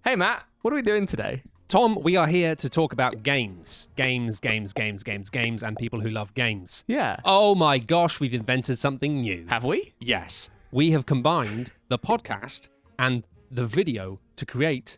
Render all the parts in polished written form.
Hey, Matt, what are we doing today? Tom, we are here to talk about games. Games, and people who love games. Yeah. Oh my gosh, we've invented something new. Have we? Yes. We have combined the podcast and the video to create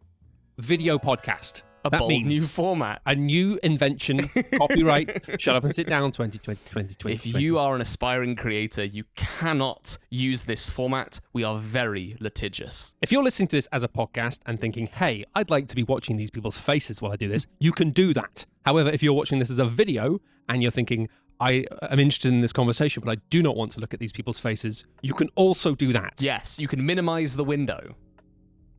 VideoPodcast. That bold means new format. a new invention, copyright, shut up and sit down, 2020. If you are an aspiring creator, you cannot use this format. We are very litigious. If you're listening to this as a podcast and thinking, hey, I'd like to be watching these people's faces while I do this, you can do that. However, if you're watching this as a video and you're thinking, I am interested in this conversation, but I do not want to look at these people's faces, you can also do that. Yes, you can minimize the window.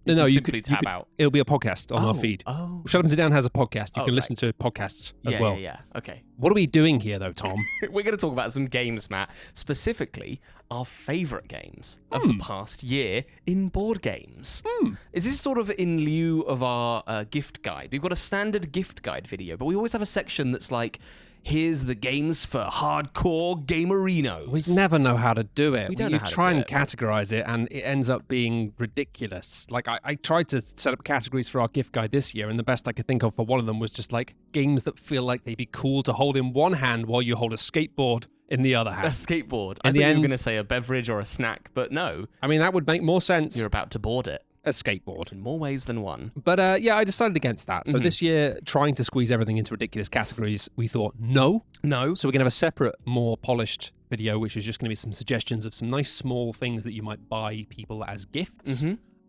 You simply tap out. It'll be a podcast on our feed. Oh. Shut Up and Sit Down has a podcast. You can listen to podcasts as well. Yeah. Okay. What are we doing here, though, Tom? We're going to talk about some games, Matt. Specifically, our favourite games of the past year in board games. Is this sort of in lieu of our gift guide? We've got a standard gift guide video, but we always have a section that's like, here's the games for hardcore gamerinos. We never know how to do it. We don't know how to try do and it. categorize it, and it ends up being ridiculous. Like, I tried to set up categories for our gift guide this year, and the best I could think of for one of them was just like games that feel like they'd be cool to hold in one hand while you hold a skateboard in the other hand. A skateboard. I In thought the you were end- going to say a beverage or a snack, but no, I mean, that would make more sense. you're about to board it A skateboard. in more ways than one. But yeah, I decided against that. So this year, trying to squeeze everything into ridiculous categories, we thought, no. No. So we're going to have a separate, more polished video, which is just going to be some suggestions of some nice small things that you might buy people as gifts.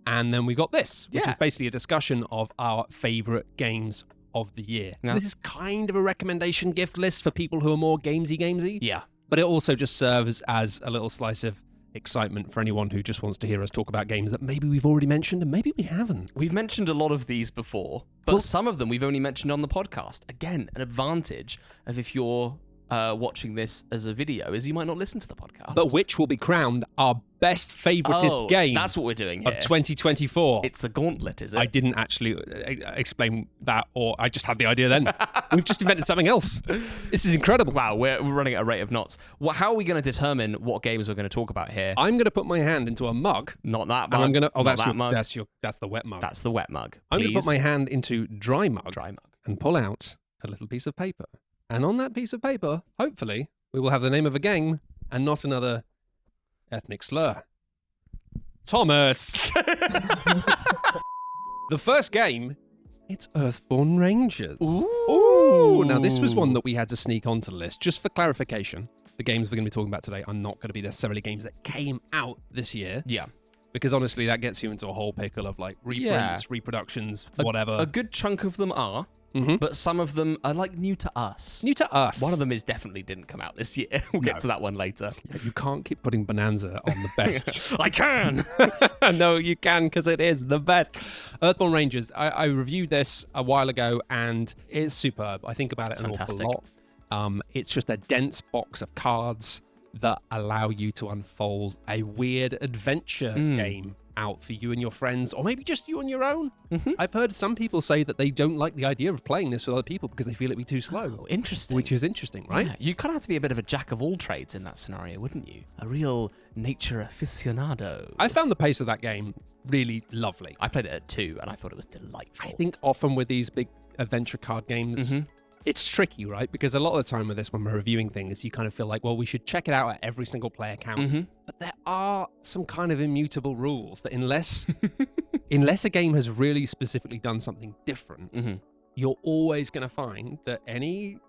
And then we got this, which Yeah. is basically a discussion of our favorite games of the year. So Yeah. this is kind of a recommendation gift list for people who are more gamesy. Yeah. But it also just serves as a little slice of excitement for anyone who just wants to hear us talk about games that maybe we've already mentioned and maybe we haven't. We've mentioned a lot of these before, but Well- some of them we've only mentioned on the podcast. Again, an advantage of if you're watching this as a video is you might not listen to the podcast. But which will be crowned our best favoritist game That's what we're doing here. of 2024. It's a gauntlet, is it? I didn't actually explain that, or I just had the idea then. We've just invented something else. This is incredible. Wow, we're running at a rate of knots. Well, how are we going to determine what games we're going to talk about here? I'm going to put my hand into a mug. Not that mug. And I'm going to. Oh, not that's that mug. that's the wet mug. That's the wet mug. I'm going to put Please. my hand into dry mug. Dry mug. And pull out a little piece of paper. And on that piece of paper, hopefully, we will have the name of a game and not another ethnic slur. Thomas. The first game, it's Earthborne Rangers. Ooh. Now, this was one that we had to sneak onto the list. Just for clarification, the games we're going to be talking about today are not going to be necessarily games that came out this year. Yeah. Because honestly, that gets you into a whole pickle of like reprints, reproductions, whatever. A good chunk of them are, but some of them are like new to us. New to us. One of them is definitely didn't come out this year. We'll get to that one later. Yeah, you can't keep putting Bonanza on the best. I can. No, you can, because it is the best. Earthborne Rangers. I reviewed this a while ago, and it's superb. I think about it an fantastic. awful lot. It's just a dense box of cards that allow you to unfold a weird adventure game out for you and your friends, or maybe just you on your own. I've heard some people say that they don't like the idea of playing this with other people because they feel it'd be too slow. Oh, interesting. Which is interesting, right? Yeah, you kind of have to be a bit of a jack of all trades in that scenario, wouldn't you? A real nature aficionado. I found the pace of that game really lovely. I played it at 2 and I thought it was delightful. I think often with these big adventure card games, it's tricky, right? Because a lot of the time with this, when we're reviewing things, you kind of feel like, well, we should check it out at every single player count. But there are some kind of immutable rules that unless a game has really specifically done something different, you're always going to find that any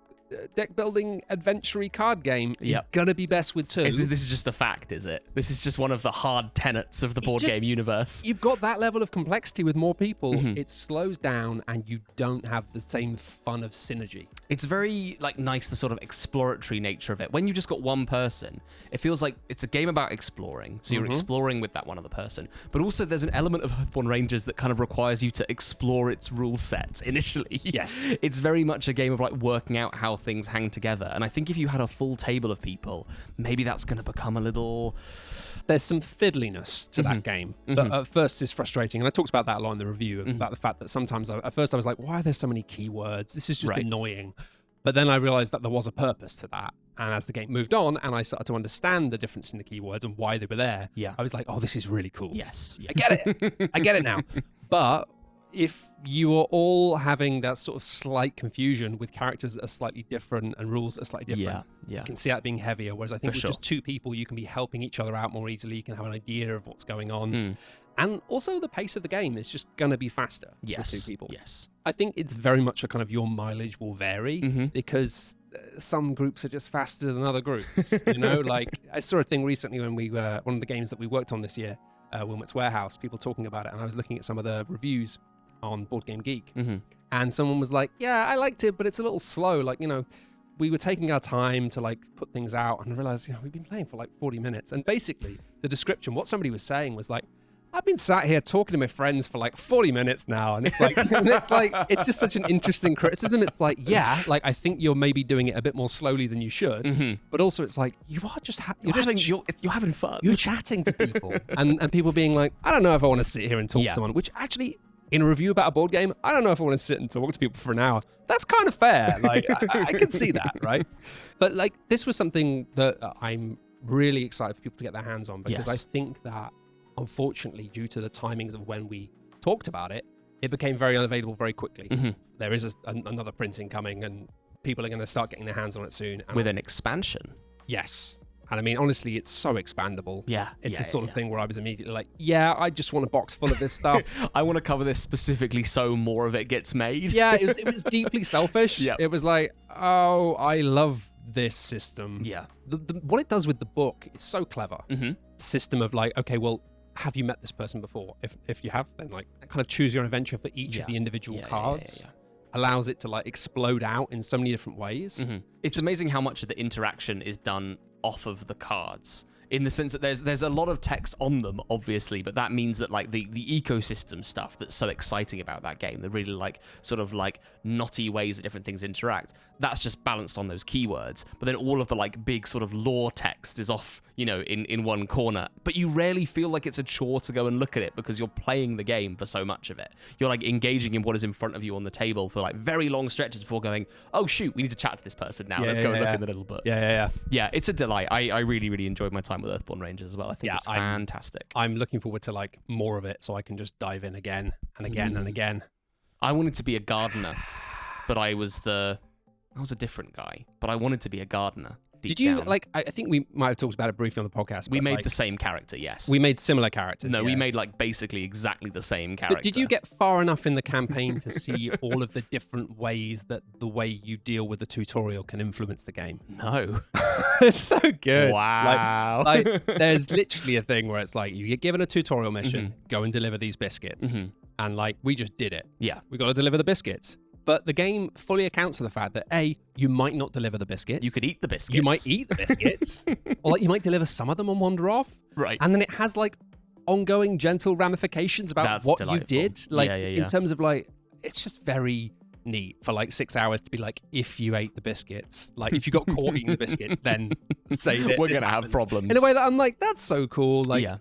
deck building adventure card game is going to be best with 2. This is just a fact, is it? This is just one of the hard tenets of the board game universe. You've got that level of complexity with more people. It slows down and you don't have the same fun of synergy. It's very nice, the sort of exploratory nature of it. When you've just got one person, it feels like it's a game about exploring. So you're exploring with that one other person. But also there's an element of Earthborne Rangers that kind of requires you to explore its rule set initially. Yes. It's very much a game of working out how things hang together. And I think if you had a full table of people, maybe that's going to become a little... There's some fiddliness to that game. But at first it's frustrating. And I talked about that a lot in the review, about the fact that sometimes, at first I was like, why are there so many keywords? This is just annoying. But then I realized that there was a purpose to that. And as the game moved on and I started to understand the difference in the keywords and why they were there, I was like, oh, this is really cool. Yes. I get it. I get it now. But if you are all having that sort of slight confusion with characters that are slightly different and rules that are slightly different, Yeah. you can see that being heavier. Whereas I think For with sure. just two people, you can be helping each other out more easily. You can have an idea of what's going on. And also the pace of the game is just going to be faster Yes. with two people. Yes. I think it's very much a kind of your mileage will vary because some groups are just faster than other groups. You know, like I saw a thing recently when we were one of the games that we worked on this year, Wilmot's Warehouse, people talking about it. And I was looking at some of the reviews on Board Game Geek. And someone was like, yeah, I liked it, but it's a little slow. Like, you know, we were taking our time to like put things out and realized, you know, we've been playing for like 40 minutes. And basically the description, what somebody was saying was like, I've been sat here talking to my friends for like 40 minutes now. And it's like, it's just such an interesting criticism. It's like, yeah, like I think you're maybe doing it a bit more slowly than you should. But also it's like, you are just, you're having fun. You're chatting to people and people being like, I don't know if I want to sit here and talk to someone, which actually in a review about a board game, I don't know if I want to sit and talk to people for an hour. That's kind of fair. Like I can see that, right? But like this was something that I'm really excited for people to get their hands on because I think that unfortunately, due to the timings of when we talked about it, it became very unavailable very quickly. There is another printing coming and people are going to start getting their hands on it soon. And with an expansion. Yes. And I mean, honestly, it's so expandable. Yeah. It's the sort of thing where I was immediately like, yeah, I just want a box full of this stuff. I want to cover this specifically so more of it gets made. Yeah, it was deeply selfish. Yeah. It was like, oh, I love this system. Yeah. What it does with the book is so clever. System of like, okay, well, have you met this person before? If you have, then like kind of choose your own adventure for each of the individual cards. Allows it to like explode out in so many different ways. It's amazing how much of the interaction is done off of the cards, in the sense that there's a lot of text on them, obviously, but that means that like the ecosystem stuff that's so exciting about that game, the really like sort of like knotty ways that different things interact, that's just balanced on those keywords. But then all of the like big sort of lore text is off, you know, in one corner. But you rarely feel like it's a chore to go and look at it because you're playing the game for so much of it. You're like engaging in what is in front of you on the table for like very long stretches before going, oh shoot, we need to chat to this person now. Let's go and look in the little book. Yeah. Yeah, it's a delight. I really, really enjoyed my time with Earthborne Rangers as well. I think it's fantastic. I'm looking forward to like more of it so I can just dive in again and again and again. I wanted to be a gardener, but I was a different guy, but I wanted to be a gardener. Did you down. like? I think we might have talked about it briefly on the podcast. We made like, the same character, yes. We made similar characters. No, we made like basically exactly the same character. But did you get far enough in the campaign to see all of the different ways that the way you deal with the tutorial can influence the game? No. It's so good. Wow. Like there's literally a thing where it's like you get given a tutorial mission, go and deliver these biscuits, and like we just did it. Yeah. We got to deliver the biscuits. But the game fully accounts for the fact that A, you might not deliver the biscuits. You could eat the biscuits. You might eat the biscuits. Or like you might deliver some of them and wander off. Right. And then it has like ongoing gentle ramifications about That's what delightful. you did. Like Yeah. in terms of like, it's just very neat for like 6 hours to be like, if you ate the biscuits, like if you got caught eating the biscuits, then say that we're this going to have happens. problems. In a way that I'm like, that's so cool. Like Yeah.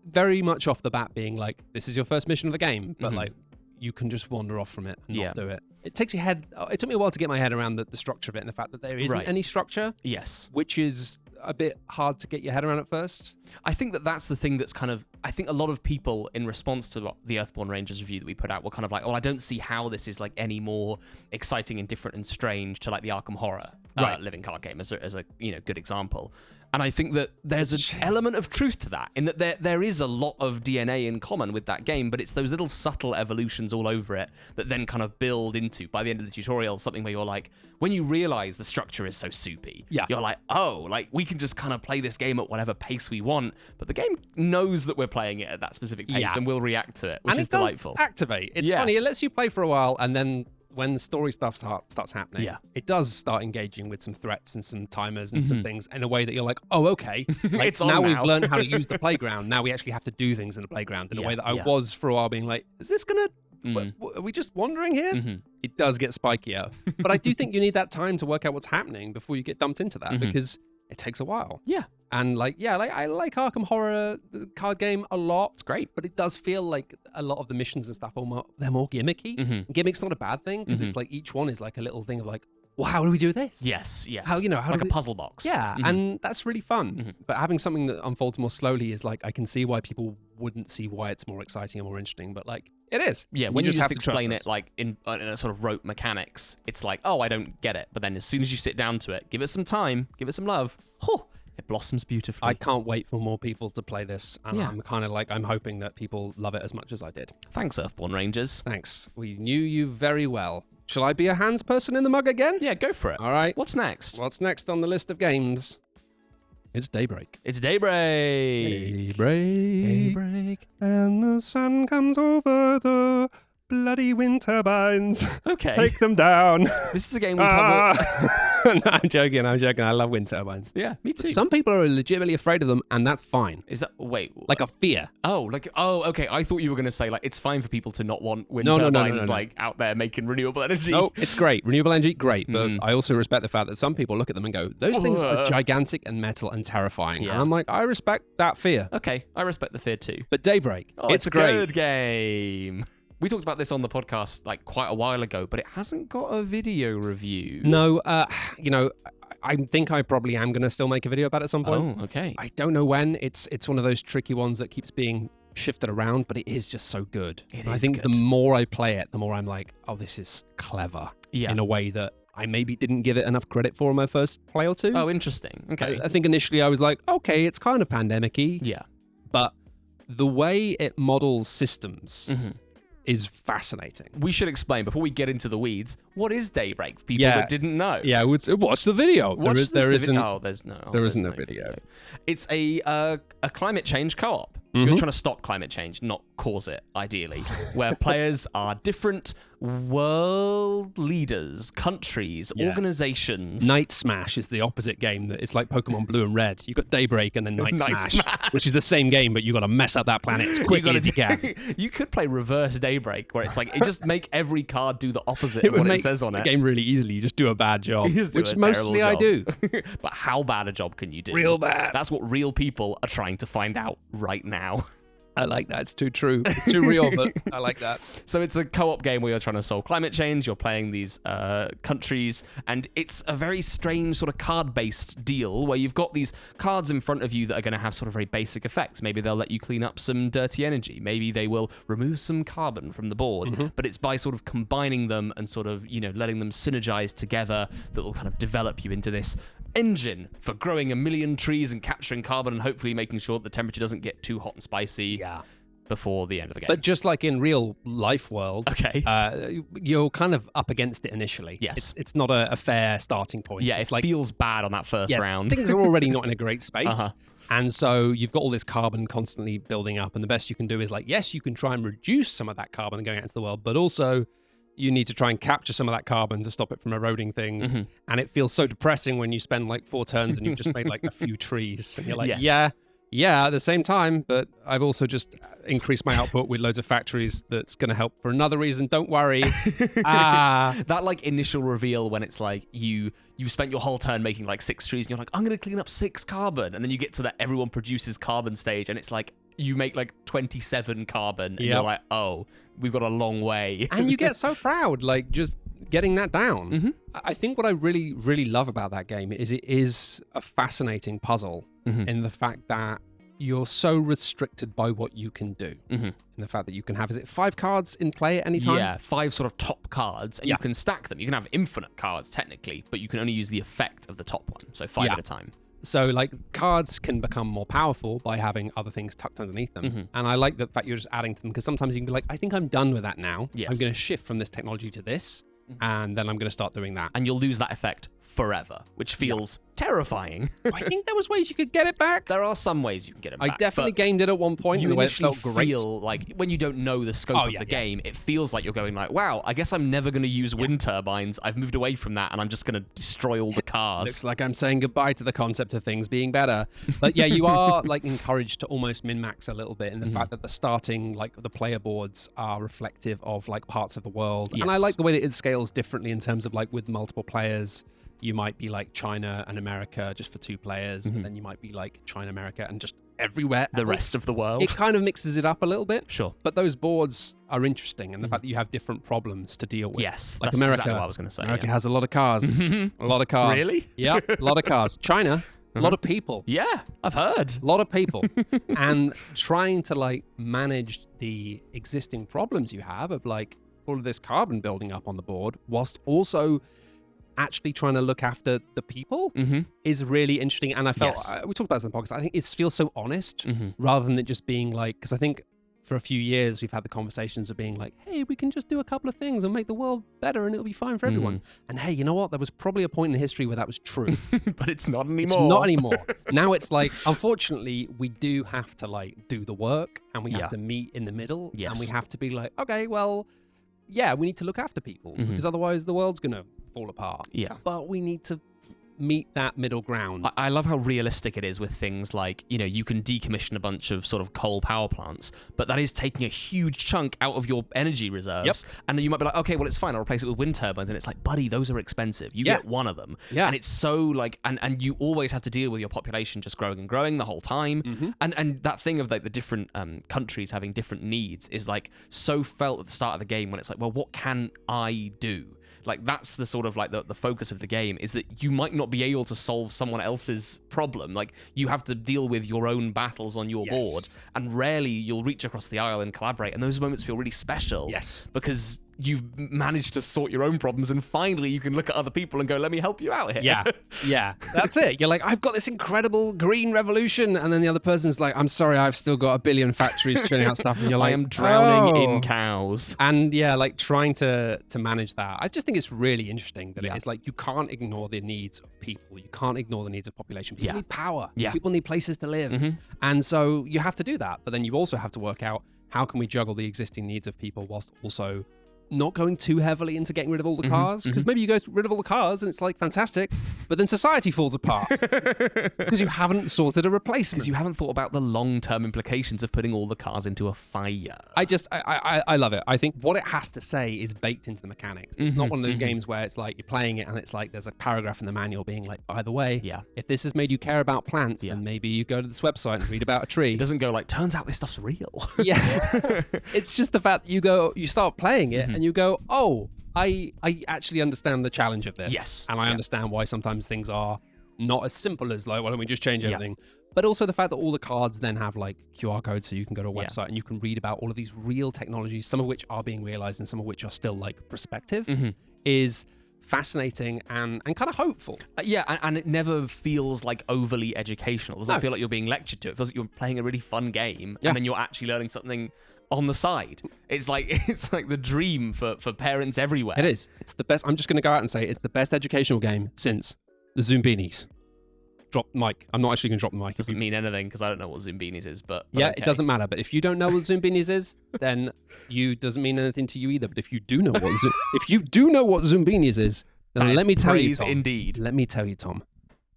very much off the bat being like, this is your first mission of the game, but like you can just wander off from it and not do it. It takes your head. It took me a while to get my head around the structure of it and the fact that there isn't any structure. Yes. Which is a bit hard to get your head around at first. I think that's the thing that's kind of, I think a lot of people in response to the Earthborne Rangers review that we put out were kind of like, oh, I don't see how this is like any more exciting and different and strange to like the Arkham Horror living card game as a you know good example. And I think that there's an element of truth to that, in that there is a lot of DNA in common with that game, but it's those little subtle evolutions all over it that then kind of build into, by the end of the tutorial, something where you're like, when you realize the structure is so soupy, you're like, oh, like we can just kind of play this game at whatever pace we want, but the game knows that we're playing it at that specific pace and will react to it, which is delightful. And it does activate. It's funny, it lets you play for a while, and then when the story stuff starts happening, it does start engaging with some threats and some timers and some things in a way that you're like, oh, okay. Like, It's on now now. we've learned how to use the playground. Now we actually have to do things in the playground in a way that I was for a while being like, is this going to... Are we just wandering here? It does get spikier. But I do think you need that time to work out what's happening before you get dumped into that, because it takes a while. Yeah. And like I like Arkham Horror, the card game, a lot. It's great. But it does feel like a lot of the missions and stuff they're more gimmicky. Gimmick's not a bad thing, because it's like each one is like a little thing of like, well, how do we do this? Yes. How like a puzzle box. Yeah, and that's really fun. But having something that unfolds more slowly is like, I can see why people wouldn't see why it's more exciting and more interesting. But like, It is. Yeah, when you just just have to trust explain us. it like in a sort of rote mechanics, it's like, oh, I don't get it. But then as soon as you sit down to it, give it some time, give it some love, it blossoms beautifully. I can't wait for more people to play this, and Yeah. I'm kind of like, I'm hoping that people love it as much as I did. Thanks, Earthborne Rangers. Thanks. We knew you very well. Shall I be a hands person in the mug again? Yeah, go for it. All right. What's next? What's next on the list of games? It's Daybreak. It's Daybreak. Daybreak. And the sun comes over the bloody wind turbines. Okay. Take them down. This is a game we cover. No, I'm joking. I love wind turbines. Yeah, me too. Some people are legitimately afraid of them, and that's fine. Is that wait? Like a fear. Okay. I thought you were gonna say like it's fine for people to not want wind No. turbines like out there making renewable energy. No, it's great. Renewable energy, great. But I also respect the fact that some people look at them and go, those things are gigantic and metal and terrifying. Yeah. And I'm like, I respect that fear. Okay, I respect the fear too. But Daybreak, It's a great. good game. We talked about this on the podcast like quite a while ago, but it hasn't got a video review. No, I think I probably am going to still make a video about it at some point. Oh, okay. I don't know when. It's one of those tricky ones that keeps being shifted around, but it is just so good. I think the more I play it, the more I'm like, oh, this is clever. Yeah. In a way that I maybe didn't give it enough credit for in my first play or two. Oh, interesting. Okay. I think initially I was like, okay, it's kind of pandemic-y, Yeah. but the way it models systems is fascinating. We should explain before we get into the weeds. What is Daybreak for people that didn't know? Yeah, watch the video. There isn't a video. It's a climate change co-op. You're trying to stop climate change, not cause it, ideally, where players are different world leaders, countries, organizations. Night Smash is the opposite game. It's like Pokemon Blue and Red. You've got Daybreak and then Night Smash, which is the same game, but you've got to mess up that planet as quickly as you can. You could play reverse Daybreak, where it's like, it just make every card do the opposite of what it says on it. The game really easily. You just do a bad job, which mostly I do. But how bad a job can you do? Real bad. That's what real people are trying to find out right now. I like that. It's too true. It's too real, but I like that. So it's a co-op game where you're trying to solve climate change. You're playing these countries, and it's a very strange sort of card-based deal where you've got these cards in front of you that are going to have sort of very basic effects. Maybe they'll let you clean up some dirty energy. Maybe they will remove some carbon from the board. But it's by sort of combining them and sort of, letting them synergize together that will kind of develop you into this engine for growing 1 million trees and capturing carbon and hopefully making sure that the temperature doesn't get too hot and spicy before the end of the game. But just like in real life world, you're kind of up against it initially. Yes. It's not a fair starting point. Yeah, it's it feels bad on that first round. Things are already not in a great space. And so you've got all this carbon constantly building up. And the best you can do is yes, you can try and reduce some of that carbon going out into the world, but also you need to try and capture some of that carbon to stop it from eroding things. And it feels so depressing when you spend 4 turns and you've just made a few trees. And you're like, yeah, at the same time, but I've also just increased my output with loads of factories that's going to help for another reason. Don't worry. That initial reveal when it's you spent your whole turn making 6 trees and you're like, I'm going to clean up 6 carbon. And then you get to that everyone produces carbon stage and it's you make 27 carbon and you're like, oh, we've got a long way. And you get so proud, just getting that down. I think what I really, really love about that game is it is a fascinating puzzle in the fact that you're so restricted by what you can do. In the fact that you can have, is it 5 cards in play at any time? Yeah, 5 sort of top cards, and you can stack them. You can have infinite cards, technically, but you can only use the effect of the top one, so 5 at a time. So, cards can become more powerful by having other things tucked underneath them. And I like the fact you're just adding to them, because sometimes you can be I think I'm done with that now. Yes. I'm going to shift from this technology to this, and then I'm going to start doing that. And you'll lose that effect forever, which feels terrifying. I think there was ways you could get it back. There are some ways you can get it back. I definitely gamed it at one point. You in a way initially it felt great. feel when you don't know the scope of the game, it feels like you're going wow, I guess I'm never going to use wind turbines. I've moved away from that and I'm just going to destroy all the cars. Looks like I'm saying goodbye to the concept of things being better. But yeah, you are encouraged to almost min-max a little bit in the fact that the starting, the player boards are reflective of parts of the world. Yes. And I like the way that it scales differently in terms of with multiple players. You might be China and America just for 2 players, but then you might be China, America, and just everywhere the rest of the world. It kind of mixes it up a little bit. Sure. But those boards are interesting, and the fact that you have different problems to deal with. Yes, that's America, exactly what I was going to say. America has a lot of cars. A lot of cars. Really? Yeah, a lot of cars. China A lot of people. Yeah, I've heard. A lot of people. And trying to like manage the existing problems you have of like all of this carbon building up on the board whilst also actually trying to look after the people is really interesting. And I felt, we talked about this in the podcast, I think it feels so honest rather than it just being like, because I think for a few years we've had the conversations of being like, hey, we can just do a couple of things and make the world better and it'll be fine for everyone. And hey, you know what? There was probably a point in history where that was true. But it's not anymore. It's not anymore. Now it's like, unfortunately, we do have to like do the work and we have to meet in the middle and we have to be like, okay, well, yeah, we need to look after people because otherwise the world's going to fall apart. Yeah. But we need to meet that middle ground. I love how realistic it is with things like, you know, you can decommission a bunch of sort of coal power plants, but that is taking a huge chunk out of your energy reserves. And then you might be like, okay, well, it's fine, I'll replace it with wind turbines. And it's like, buddy, those are expensive. You get one of them. And it's so like, and you always have to deal with your population just growing and growing the whole time. And that thing of like the different countries having different needs is like so felt at the start of the game when it's like, well, what can I do? Like, that's the sort of like the focus of the game, is that you might not be able to solve someone else's problem. Like, you have to deal with your own battles on your board, and rarely you'll reach across the aisle and collaborate. And those moments feel really special. Because you've managed to sort your own problems, and finally you can look at other people and go, let me help you out here. That's it. You're like, I've got this incredible green revolution, and then the other person's like, I'm sorry, I've still got a billion factories churning out stuff, and you're like, I am drowning in cows. And yeah, like trying to manage that. I just think it's really interesting that it's like, you can't ignore the needs of people. You can't ignore the needs of population. People need power. People need places to live. And so you have to do that, but then you also have to work out, how can we juggle the existing needs of people whilst also not going too heavily into getting rid of all the cars, because maybe you go rid of all the cars and it's like fantastic, but then society falls apart because you haven't sorted a replacement. Because you haven't thought about the long-term implications of putting all the cars into a fire. I love it. I think what it has to say is baked into the mechanics. It's not one of those games where it's like you're playing it and it's like there's a paragraph in the manual being like, by the way, if this has made you care about plants, then maybe you go to this website and read about a tree. It doesn't go like, turns out this stuff's real. It's just the fact that you start playing it and you go, oh, I actually understand the challenge of this. And I understand why sometimes things are not as simple as like, why don't we just change everything? But also the fact that all the cards then have like QR codes, so you can go to a website and you can read about all of these real technologies, some of which are being realized and some of which are still like prospective, is fascinating and kind of hopeful. And it never feels like overly educational. It doesn't feel like you're being lectured to. It feels like you're playing a really fun game and then you're actually learning something on the side. It's like the dream for parents everywhere. It is. It's the best. I'm just going to go out and say it's the best educational game since the Zoombinis. Drop mic. I'm not actually going to drop the mic. Doesn't mean anything because I don't know what Zoombinis is, but yeah, okay. It doesn't matter. But if you don't know what Zoombinis is, then you doesn't mean anything to you either. But if you do know what Zoombinis is, then let me tell you, Tom. Indeed. Let me tell you, Tom.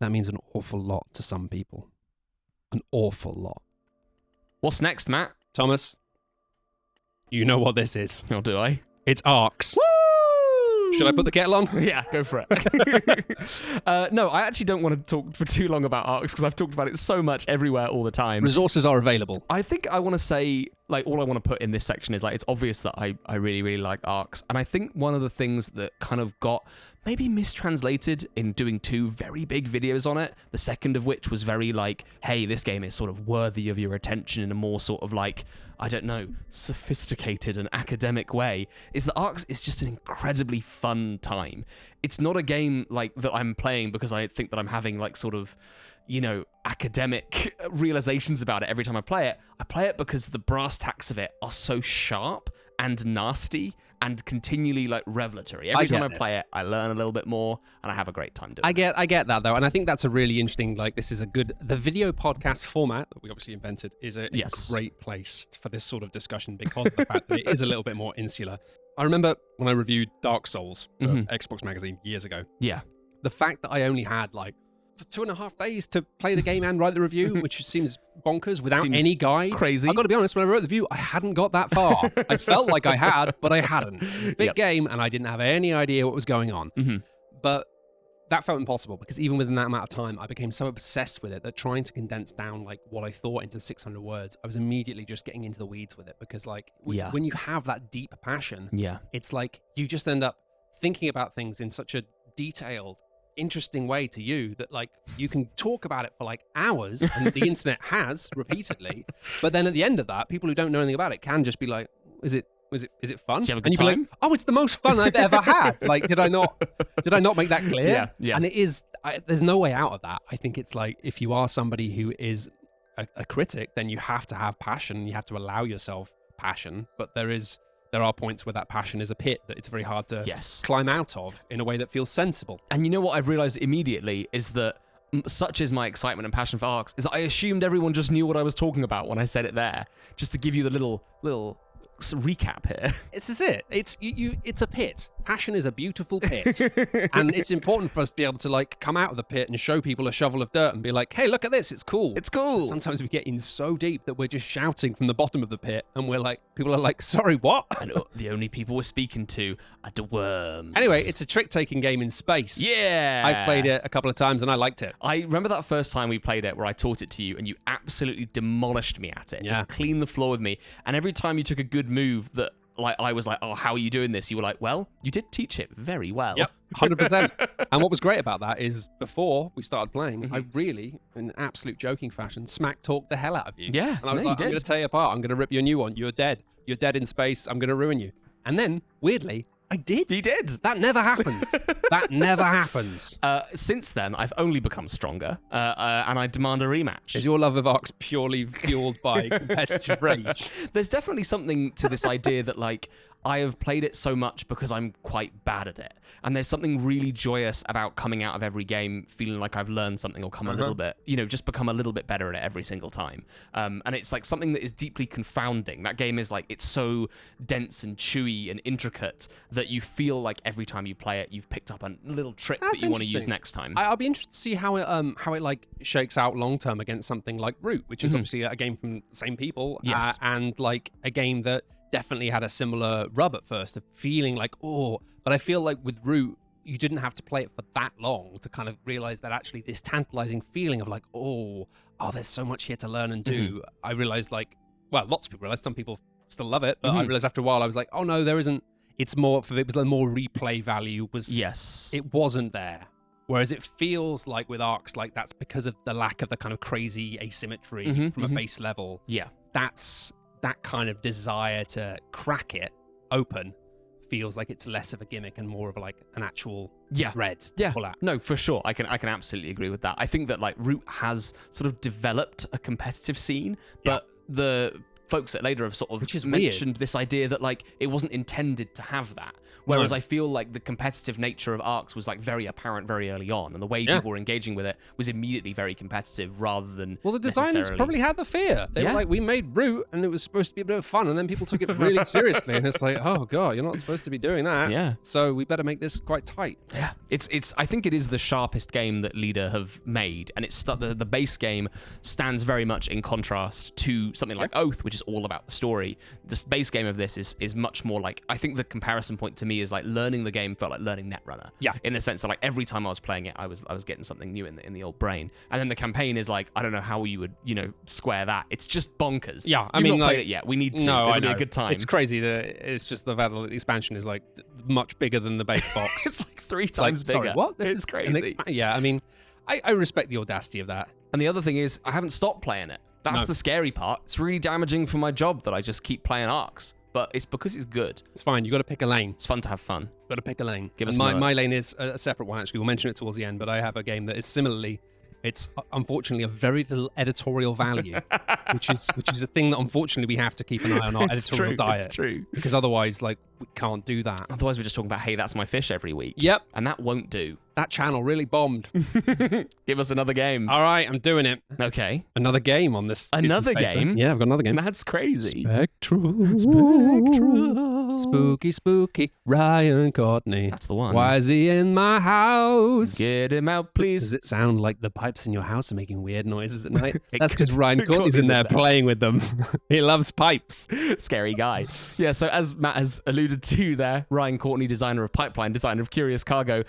That means an awful lot to some people. An awful lot. What's next, Matt? Thomas, you know what this is. Oh, do I? It's ARX. Woo! Should I put the kettle on? Yeah, go for it. No, I actually don't want to talk for too long about ARX because I've talked about it so much everywhere all the time. Resources are available. I think I want to say, like, all I want to put in this section is, like, it's obvious that I really, really like ARX. And I think one of the things that kind of got maybe mistranslated in doing 2 very big videos on it, the second of which was very like, hey, this game is sort of worthy of your attention in a more sort of like, I don't know, sophisticated and academic way, is that ARX is just an incredibly fun time. It's not a game like that I'm playing because I think that I'm having like sort of, you know, academic realizations about it every time I play it. I play it because the brass tacks of it are so sharp and nasty and continually like revelatory. Every time I play it, I learn a little bit more and I have a great time doing it. I get that though, and I think that's a really interesting, like, this is a good, the video podcast format that we obviously invented is a great place for this sort of discussion because of the fact that it is a little bit more insular. I remember when I reviewed Dark Souls for Xbox Magazine years ago. Yeah. The fact that I only had like 2.5 days to play the game and write the review, which seems bonkers, without any guide. Crazy. I've got to be honest, when I wrote the review, I hadn't got that far. I felt like I had, but I hadn't. It was a big game, and I didn't have any idea what was going on. But that felt impossible, because even within that amount of time, I became so obsessed with it that trying to condense down like what I thought into 600 words, I was immediately just getting into the weeds with it, because like when you have that deep passion, it's like you just end up thinking about things in such a detailed, interesting way to you that like you can talk about it for like hours, and the internet has repeatedly. But then at the end of that, people who don't know anything about it can just be like, "Is it fun?" Did you have a good and you'd time? be like, "Oh, it's the most fun I've ever had." Like, did I not make that clear? Yeah. And it is. There's no way out of that. I think it's like if you are somebody who is a critic, then you have to have passion. You have to allow yourself passion. But there are points where that passion is a pit that it's very hard to climb out of in a way that feels sensible. And you know what I've realized immediately is that such is my excitement and passion for ARX, is that I assumed everyone just knew what I was talking about when I said it there. Just to give you the little recap here. This is it. It's it's a pit. Passion is a beautiful pit. And it's important for us to be able to like come out of the pit and show people a shovel of dirt and be like, hey, look at this, it's cool. It's cool. But sometimes we get in so deep that we're just shouting from the bottom of the pit and we're like, people are like, sorry, what? And the only people we're speaking to are the worms. Anyway, it's a trick-taking game in space. Yeah. I've played it a couple of times and I liked it. I remember that first time we played it where I taught it to you and you absolutely demolished me at it. Yeah. Just cleaned the floor with me. And every time you took a good move that like I was like, oh, how are you doing this? You were like, well, you did teach it very well. Yep, 100%. And what was great about that is before we started playing, I really, in absolute joking fashion, smack talked the hell out of you. Yeah, and I was like, I'm going to tear you apart. I'm going to rip you a new one. You're dead. You're dead in space. I'm going to ruin you. And then, weirdly, I did. You did. That never happens. That never happens. Since then, I've only become stronger, and I demand a rematch. Is your love of ARX purely fueled by competitive rage? There's definitely something to this idea that, like, I have played it so much because I'm quite bad at it. And there's something really joyous about coming out of every game feeling like I've learned something or come a little bit, just become a little bit better at it every single time. And it's like something that is deeply confounding. That game is like, it's so dense and chewy and intricate that you feel like every time you play it, you've picked up a little trick that you want to use next time. I'll be interested to see how it like shakes out long term against something like Root, which is obviously a game from the same people, and like a game that definitely had a similar rub at first of feeling like, oh, but I feel like with Root, you didn't have to play it for that long to kind of realize that actually this tantalizing feeling of like, oh, there's so much here to learn and do. I realized like, well, lots of people realize, some people still love it, but I realized after a while I was like, oh no, there isn't. It's more for it was the more replay value it wasn't there. Whereas it feels like with ARX, like that's because of the lack of the kind of crazy asymmetry from a base level. Yeah. That's that kind of desire to crack it open feels like it's less of a gimmick and more of like an actual thread to pull out. No, for sure. I can absolutely agree with that. I think that like Root has sort of developed a competitive scene, but the folks at later have sort of mentioned this idea that like it wasn't intended to have that. Whereas I feel like the competitive nature of ARX was like very apparent very early on, and the way people were engaging with it was immediately very competitive rather than the designers probably had the fear. They were like, we made Root and it was supposed to be a bit of fun, and then people took it really seriously, and it's like, oh god, you're not supposed to be doing that. Yeah. So we better make this quite tight. Yeah. It's I think it is the sharpest game that Leader have made, and it's the base game stands very much in contrast to something like Oath, which is all about the story. The base game of this is much more like, I think the comparison point to me is like learning the game felt like learning Netrunner. Yeah. In the sense that like every time I was playing it, I was getting something new in the old brain. And then the campaign is like, I don't know how you would, square that. It's just bonkers. Yeah. I mean, not played it yet. We need to. It'll be a good time. It's crazy that it's just the Vale expansion is like much bigger than the base box. It's like 3 times bigger. Sorry, what? This is crazy. Yeah. I mean, I respect the audacity of that. And the other thing is, I haven't stopped playing it. That's the scary part. It's really damaging for my job that I just keep playing ARX. But it's because it's good. It's fine. You got to pick a lane. It's fun to have fun. Got to pick a lane. Give us my lane is a separate one, actually. We'll mention it towards the end, but I have a game that is similarly, it's unfortunately a very little editorial value, which is a thing that unfortunately we have to keep an eye on our editorial diet. It's true. Because otherwise, like, we can't do that. Otherwise, we're just talking about, hey, that's my fish every week. Yep. And that won't do. That channel really bombed. Give us another game. All right, I'm doing it. Okay. Another game on this. Another game? Yeah, I've got another game. That's crazy. Spectral. Spooky, spooky. Ryan Courtney. That's the one. Why is he in my house? Get him out, please. Does it sound like the pipes in your house are making weird noises at night? That's because Ryan Courtney's in there playing with them. He loves pipes. Scary guy. Yeah, so as Matt has alluded to there, Ryan Courtney, designer of Pipeline, designer of Curious Cargo,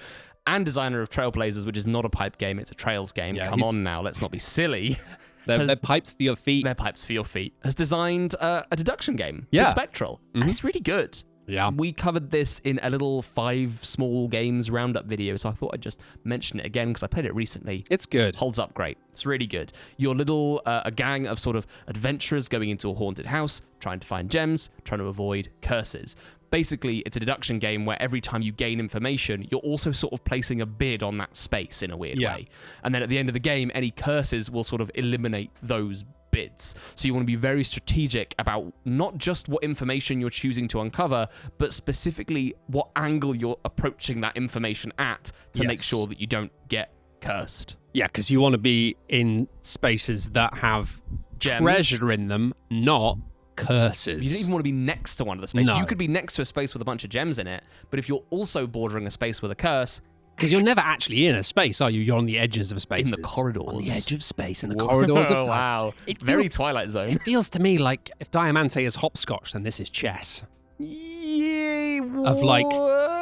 and designer of Trailblazers, which is not a pipe game, it's a Trails game. Yeah, Come on now, let's not be silly. They're pipes for your feet. They're pipes for your feet. Has designed a deduction game called Spectral. And it's really good. Yeah. We covered this in a little 5 small games roundup video, so I thought I'd just mention it again because I played it recently. It's good. Holds up great. It's really good. Your little a gang of sort of adventurers going into a haunted house, trying to find gems, trying to avoid curses. Basically, it's a deduction game where every time you gain information, you're also sort of placing a bid on that space in a weird way. And then at the end of the game, any curses will sort of eliminate those bids. So you want to be very strategic about not just what information you're choosing to uncover, but specifically what angle you're approaching that information at to make sure that you don't get cursed. Yeah, because you want to be in spaces that have Gems. treasure in them, not curses. You don't even want to be next to one of the spaces. No. You could be next to a space with a bunch of gems in it, but if you're also bordering a space with a curse... Because you're never actually in a space, are you? You're on the edges of spaces. In the corridors. On the edge of space, in the corridors of time. Wow. Very Twilight Zone. It feels to me like if Diamante is hopscotch, then this is chess. Yeah, of like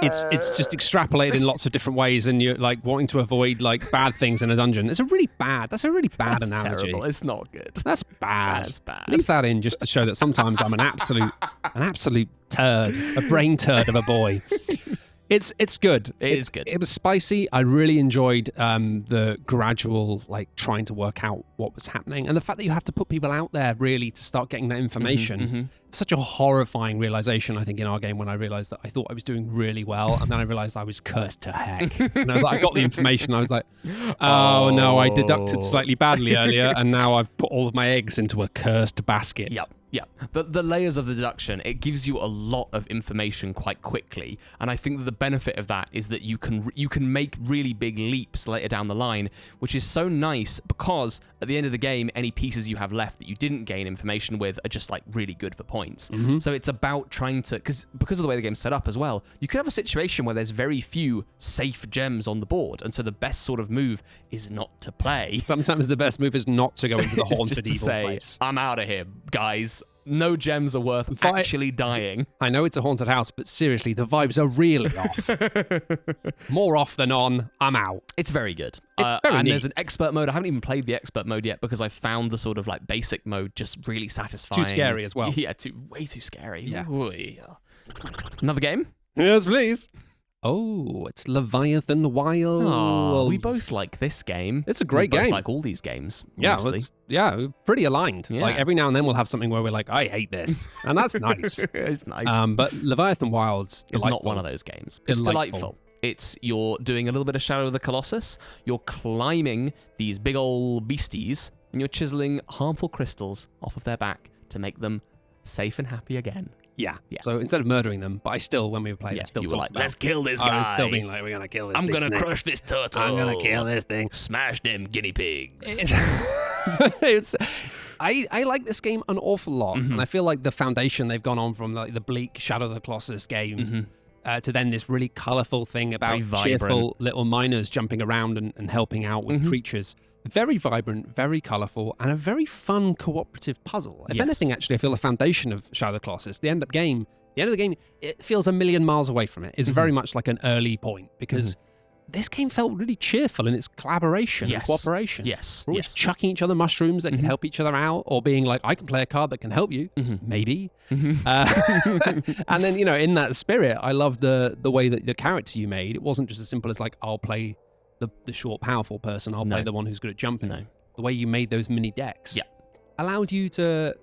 it's just extrapolated in lots of different ways, and you're like wanting to avoid like bad things in a dungeon. That's a really bad That's analogy. Terrible. It's not good. That's bad. That's bad. Leave that in just to show that sometimes I'm an absolute turd, a brain turd of a boy. It's good. It's good. It was spicy. I really enjoyed the gradual, like, trying to work out what was happening. And the fact that you have to put people out there, really, to start getting that information. Such a horrifying realization, I think, in our game when I realized that I thought I was doing really well. And then I realized I was cursed to heck. And I was like, I got the information. I was like, oh, no, I deducted slightly badly earlier. And now I've put all of my eggs into a cursed basket. Yep. Yeah, the layers of the deduction, it gives you a lot of information quite quickly, and I think that the benefit of that is that you can make really big leaps later down the line, which is so nice because at the end of the game, any pieces you have left that you didn't gain information with are just like really good for points. So it's about trying to, because of the way the game's set up as well, you could have a situation where there's very few safe gems on the board, and so the best sort of move is not to play. Sometimes the best move is not to go into the haunted evil place. I'm out of here, guys. No gems are worth actually dying. I know it's a haunted house, but seriously, the vibes are really off. More off than on, I'm out. It's very good. It's very and neat. There's an expert mode. I haven't even played the expert mode yet because I found the sort of like basic mode just really satisfying. Too scary as well. Yeah, way too scary. Yeah. Another game? Yes, please. Oh, it's Leviathan Wilds. Oh, we both like this game. It's a great we both game. like all these games. Yeah, we're pretty aligned. Yeah. Like every now and then we'll have something where we're like, I hate this. And that's nice. It's nice. But Leviathan Wilds is not one of those games. It's delightful. You're doing a little bit of Shadow of the Colossus. You're climbing these big old beasties and you're chiseling harmful crystals off of their back to make them safe and happy again. Yeah. So instead of murdering them, but I still, when we were playing, I still you were talked like, about, let's kill this guy. I was still being like, we're going to kill this I'm big going to snake. crush this turtle. I'm going to kill this thing. Smash them guinea pigs. I like this game an awful lot, and I feel like the foundation they've gone on from like the bleak Shadow of the Colossus game to then this really colourful thing about cheerful little miners jumping around and helping out with creatures. Very vibrant, very colourful, and a very fun cooperative puzzle. If anything, actually, I feel the foundation of Shadow of the Colossus, the end of the game, it feels a million miles away from it. It's very much like an early point because this game felt really cheerful in its collaboration and cooperation. Yes. We're always chucking each other mushrooms that can help each other out, or being like, I can play a card that can help you, maybe. And then, in that spirit, I loved the way that the character you made, it wasn't just as simple as like, I'll play the short, powerful person, I'll play the one who's good at jumping. No. The way you made those mini decks allowed you to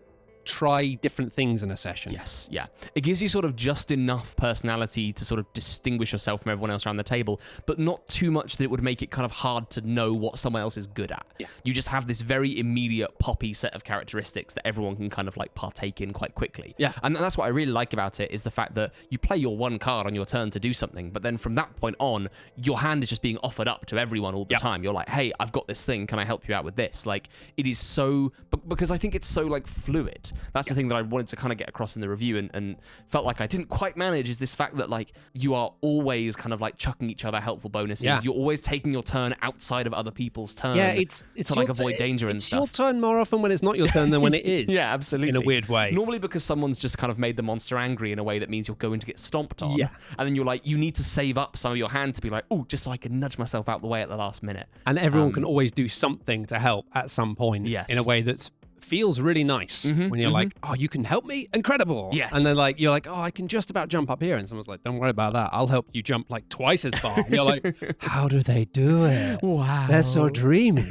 try different things in a session. Yes, yeah. It gives you sort of just enough personality to sort of distinguish yourself from everyone else around the table, but not too much that it would make it kind of hard to know what someone else is good at. Yeah. You just have this very immediate poppy set of characteristics that everyone can kind of like partake in quite quickly. Yeah. And that's what I really like about it, is the fact that you play your one card on your turn to do something, but then from that point on, your hand is just being offered up to everyone all the time. You're like, hey, I've got this thing, can I help you out with this? Like, it is so, because I think it's so like fluid. That's the thing that I wanted to kind of get across in the review and felt like I didn't quite manage, is this fact that like you are always kind of like chucking each other helpful bonuses. Yeah. You're always taking your turn outside of other people's turn. Yeah, it's to like avoid danger and stuff. It's your turn more often when it's not your turn than when it is. Yeah, absolutely. In a weird way. Normally because someone's just kind of made the monster angry in a way that means you're going to get stomped on. Yeah. And then you're like, you need to save up some of your hand to be like, oh, just so I can nudge myself out the way at the last minute. And everyone can always do something to help at some point. Yes. In a way that's feels really nice when you're like, oh, you can help me? Incredible. Yes. And then like you're like, oh, I can just about jump up here. And someone's like, don't worry about that. I'll help you jump like twice as far. And you're like, how do they do it? Wow. They're so dreamy.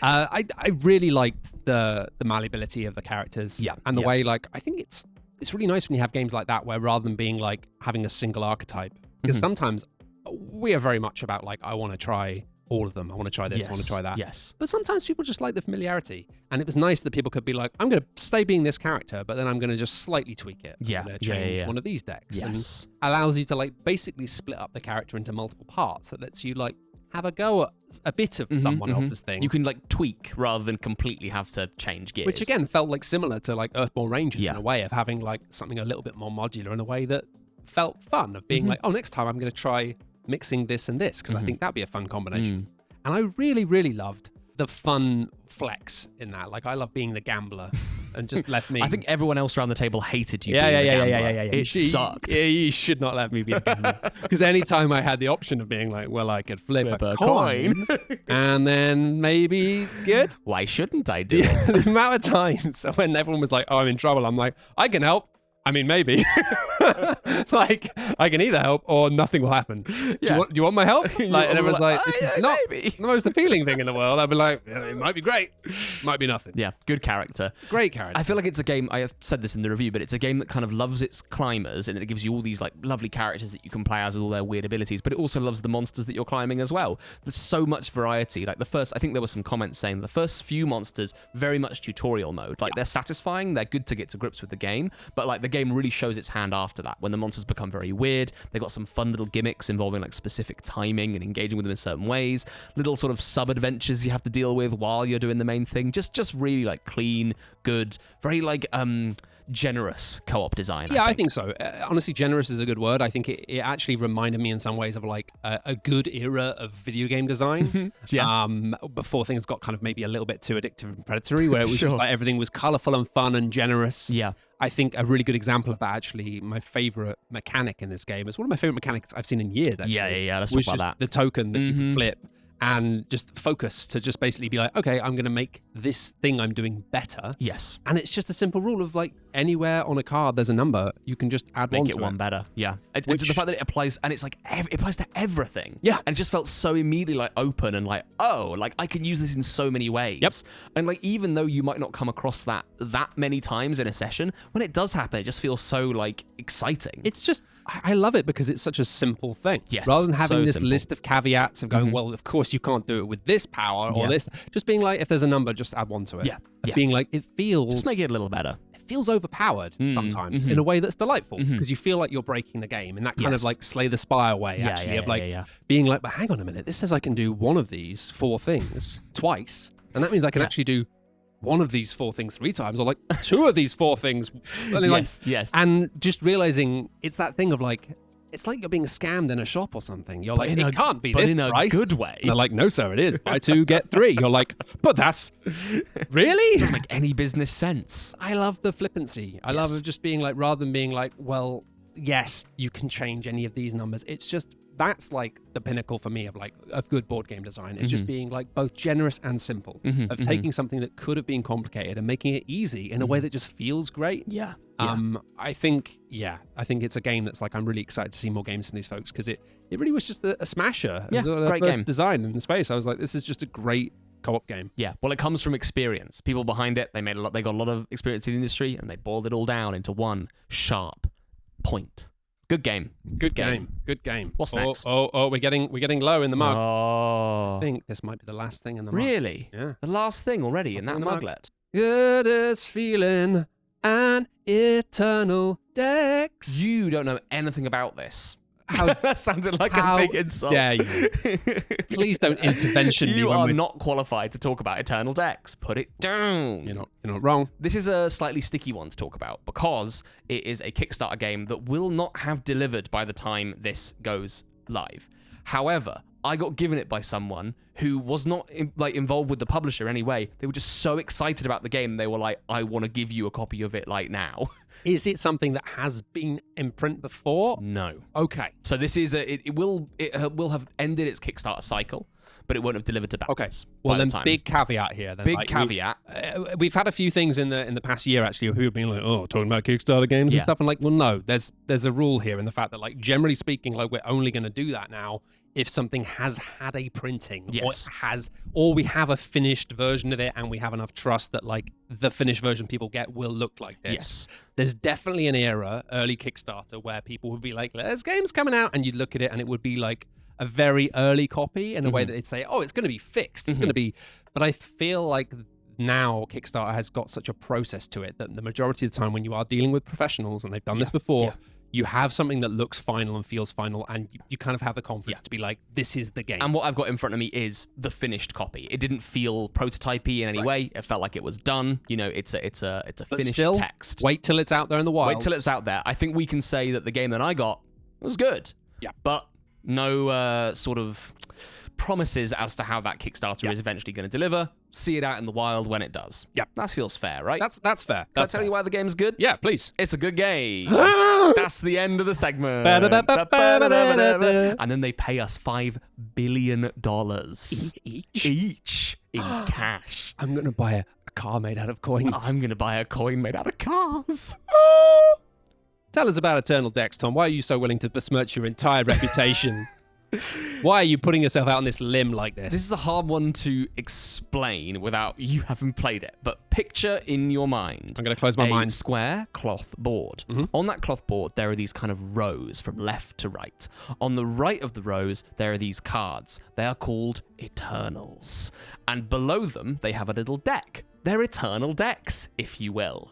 I really liked the malleability of the characters. Yeah. And the way like, I think it's really nice when you have games like that where rather than being like having a single archetype, because sometimes we are very much about like, I want to try all of them. I want to try this, I want to try that. Yes. But sometimes people just like the familiarity. And it was nice that people could be like, I'm going to stay being this character, but then I'm going to just slightly tweak it. Yeah. I'm going to change one of these decks. Yes. And allows you to like basically split up the character into multiple parts. That lets you like have a go at a bit of someone else's thing. You can like tweak rather than completely have to change gears. Which again felt like similar to like Earthborne Rangers in a way of having like something a little bit more modular in a way that felt fun of being like, oh, next time I'm going to try mixing this and this because I think that'd be a fun combination. And I really, really loved the fun flex in that. Like, I love being the gambler and just left me. I think everyone else around the table hated you. Yeah. It sucked. Yeah, you should not let me be a gambler. Because anytime I had the option of being like, well, I could flip a coin and then maybe it's good. Why shouldn't I do it? The amount of times when everyone was like, oh, I'm in trouble, I'm like, I can help. I mean, maybe. Like, I can either help or nothing will happen. Do you want my help? Like, and everyone's like, this is not the most appealing thing in the world. I'd be like, it might be great. Might be nothing. Yeah, good character. Great character. I feel like it's a game, I have said this in the review, but it's a game that kind of loves its climbers and it gives you all these like lovely characters that you can play as with all their weird abilities, but it also loves the monsters that you're climbing as well. There's so much variety. Like I think there were some comments saying the first few monsters, very much tutorial mode. Like they're satisfying, they're good to get to grips with the game, but like the game really shows its hand after that. When the monsters become very weird, they've got some fun little gimmicks involving like specific timing and engaging with them in certain ways, little sort of sub-adventures you have to deal with while you're doing the main thing. Just really like clean, good, very like generous co-op design. Yeah, I think so. Honestly, generous is a good word. I think it actually reminded me in some ways of like a good era of video game design. Before things got kind of maybe a little bit too addictive and predatory, where it was just like everything was colorful and fun and generous. Yeah. I think a really good example of that, actually, my favorite mechanic in this game is one of my favorite mechanics I've seen in years, actually. Yeah. Let's talk about that. The token that you can flip and just focus to just basically be like, okay, I'm going to make this thing I'm doing better. Yes. And it's just a simple rule of like anywhere on a card there's a number, you can just add make one it to one it. better. Yeah. The fact that it applies, and it's like, it applies to everything. Yeah. And it just felt so immediately like open and like, oh, like I can use this in so many ways. Yep. And like, even though you might not come across that many times in a session, when it does happen, it just feels so like exciting. It's just, I love it because it's such a simple thing. Yes. Rather than having this simple list of caveats of going, well, of course you can't do it with this power or this. Just being like, if there's a number, just add one to it. Yeah. Being like, it feels... Just make it a little better. It feels overpowered sometimes in a way that's delightful because you feel like you're breaking the game in that kind of like Slay the Spire way, actually, of like being like, but hang on a minute, this says I can do one of these 4 things twice. And that means I can actually do one of these 4 things 3 times or like 2 of these 4 things. Yes. And just realizing it's that thing of like, it's like you're being scammed in a shop or something. You're like, it can't be this price. But in a good way. And they're like, no, sir, it is. Buy 2, get 3. You're like, but that's... Really? It doesn't make any business sense. I love the flippancy. I love just being like, rather than being like, well, yes, you can change any of these numbers. It's just, that's like the pinnacle for me of good board game design. It's just being like both generous and simple, of taking something that could have been complicated and making it easy in a way that just feels great. Yeah. I think it's a game that's like, I'm really excited to see more games from these folks because it really was just a smasher. Yeah, great first game. Design in the space. I was like, this is just a great co-op game. Yeah, well, it comes from experience. People behind it, they got a lot of experience in the industry, and they boiled it all down into one sharp point. Good game. Good game. What's next? Oh, we're getting low in the mug. Oh. I think this might be the last thing in the mug. Really? Yeah. The last thing already in that muglet. Good as feeling an eternal Dex. You don't know anything about this. That sounded like how a big insult. Dare you? Please don't intervention me. You are not qualified to talk about Eternal Dex. Put it down. You're not wrong. This is a slightly sticky one to talk about because it is a Kickstarter game that will not have delivered by the time this goes live. However, I got given it by someone who was not involved with the publisher anyway. They were just so excited about the game. They were like, I want to give you a copy of it like now. Is it something that has been in print before? No. Okay. So this is it will have ended its Kickstarter cycle. but it won't have delivered to backers. Well, by then the time. big caveat here. Then, Big caveat. We've had a few things in the past year actually, where people being like, "Oh, talking about Kickstarter games and stuff." And like, well, no, there's a rule here in the fact that, like, generally speaking, like, we're only going to do that now if something has had a printing, or we have a finished version of it, and we have enough trust that, like, the finished version people get will look like this. Yes. There's definitely an era, early Kickstarter, where people would be like, "There's games coming out," and you'd look at it, and it would be like a very early copy in a way that they'd say, "Oh, it's going to be fixed. It's going to be." But I feel like now Kickstarter has got such a process to it that the majority of the time, when you are dealing with professionals, and they've done this before, you have something that looks final and feels final, and you kind of have the confidence to be like, this is the game. And what I've got in front of me is the finished copy. It didn't feel prototypey in any way. It felt like it was done. You know, it's a finished still, text. Wait till it's out there in the wild. Wait till it's out there. I think we can say that the game that I got was good. Yeah. But no sort of promises as to how that Kickstarter is eventually going to deliver. See it out in the wild when it does. Yeah. That feels fair, right? That's fair. Can I tell you why the game's good? Yeah, please. It's a good game. That's the end of the segment. And then they pay us $5 billion each in cash. I'm going to buy a car made out of coins. I'm going to buy a coin made out of cars. Tell us about Eternal Decks, Tom. Why are you so willing to besmirch your entire reputation? Why are you putting yourself out on this limb like this? This is a hard one to explain without you having played it, but picture in your mind. I'm going to close my mind. A square cloth board. On that cloth board, there are these kind of rows from left to right. On the right of the rows, there are these cards. They are called Eternals. And below them, they have a little deck. They're Eternal decks, if you will.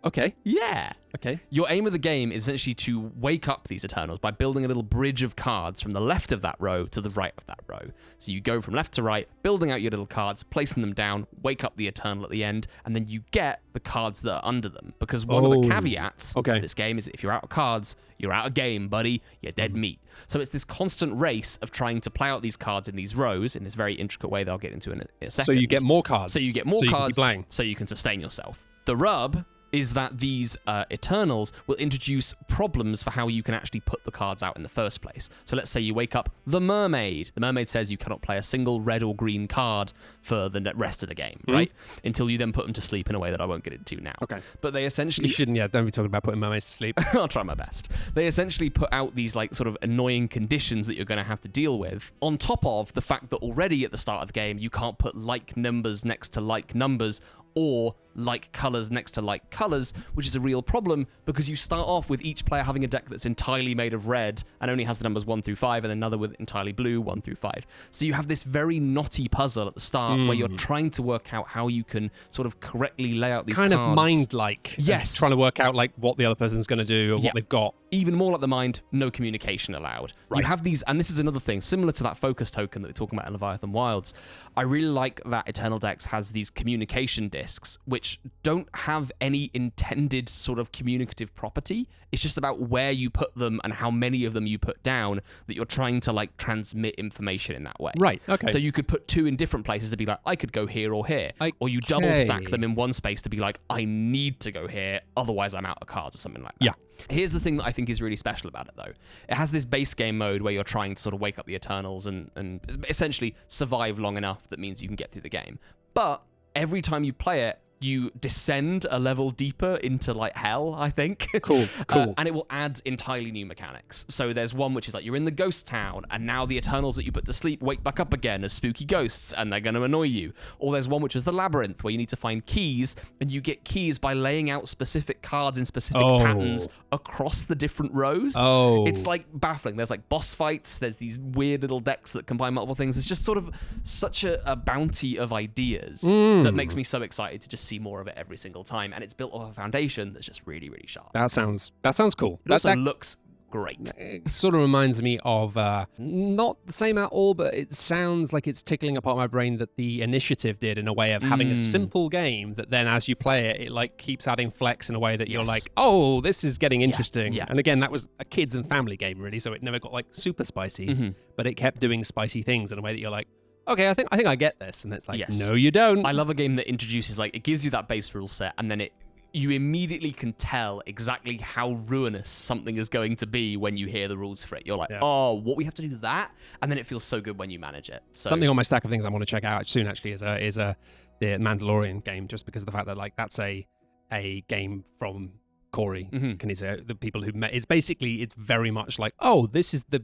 Okay. Yeah. Okay. Your aim of the game is essentially to wake up these Eternals by building a little bridge of cards from the left of that row to the right of that row. So you go from left to right, building out your little cards, placing them down, wake up the Eternal at the end, and then you get the cards that are under them. Because one of the caveats of this game is that if you're out of cards, you're out of game, buddy. You're dead meat. So it's this constant race of trying to play out these cards in these rows in this very intricate way that I'll get into in a second. So you get more cards. So you get more cards so you can sustain yourself. The rub is that these Eternals will introduce problems for how you can actually put the cards out in the first place. So let's say you wake up the Mermaid. The Mermaid says you cannot play a single red or green card for the rest of the game, right? Until you then put them to sleep in a way that I won't get into now. Okay. But they essentially... You shouldn't, don't be talking about putting mermaids to sleep. I'll try my best. They essentially put out these like sort of annoying conditions that you're going to have to deal with, on top of the fact that already at the start of the game, you can't put like numbers next to like numbers, or like colors next to like colors, which is a real problem because you start off with each player having a deck that's entirely made of red and only has the numbers 1 through 5, and another with entirely blue 1 through 5. So you have this very knotty puzzle at the start where you're trying to work out how you can sort of correctly lay out these kind cards. of mind-like. Yes. Trying to work out like what the other person's going to do or what they've got. Even more like the mind, no communication allowed. Right. You have these, and this is another thing, similar to that focus token that we're talking about in Leviathan Wilds. I really like that Eternal Decks has these communication discs, which don't have any intended sort of communicative property. It's just about where you put them and how many of them you put down that you're trying to like transmit information in that way. Right, okay. So you could put 2 in different places to be like, I could go here or here. Or you double stack them in one space to be like, I need to go here, otherwise I'm out of cards or something like that. Yeah. Here's the thing that I think is really special about it, though. It has this base game mode where you're trying to sort of wake up the Eternals and essentially survive long enough that means you can get through the game. But every time you play it, you descend a level deeper into like hell, I think. Cool. And it will add entirely new mechanics. So there's one which is like you're in the ghost town, and now the Eternals that you put to sleep wake back up again as spooky ghosts, and they're going to annoy you. Or there's one which is the labyrinth, where you need to find keys, and you get keys by laying out specific cards in specific patterns across the different rows. It's like baffling. There's like boss fights. There's these weird little decks that combine multiple things. It's just sort of such a bounty of ideas that makes me so excited to just see more of it every single time, and it's built off a foundation that's just really, really sharp. That sounds cool. It also looks great. It sort of reminds me of not the same at all, but it sounds like it's tickling a part of my brain that the Initiative did, in a way of having a simple game that then as you play it, it like keeps adding flex in a way that you're like, oh, this is getting interesting. Yeah. And again, that was a kids and family game really, so it never got like super spicy, but it kept doing spicy things in a way that you're like, okay, I think I get this. And it's like, no, you don't. I love a game that introduces, like, it gives you that base rule set, and then you immediately can tell exactly how ruinous something is going to be when you hear the rules for it. You're like, oh, what, we have to do that? And then it feels so good when you manage it. So something on my stack of things I want to check out soon actually is the Mandalorian game, just because of the fact that like that's a game from Corey Kaniza, the people who met. It's very much like, oh, this is the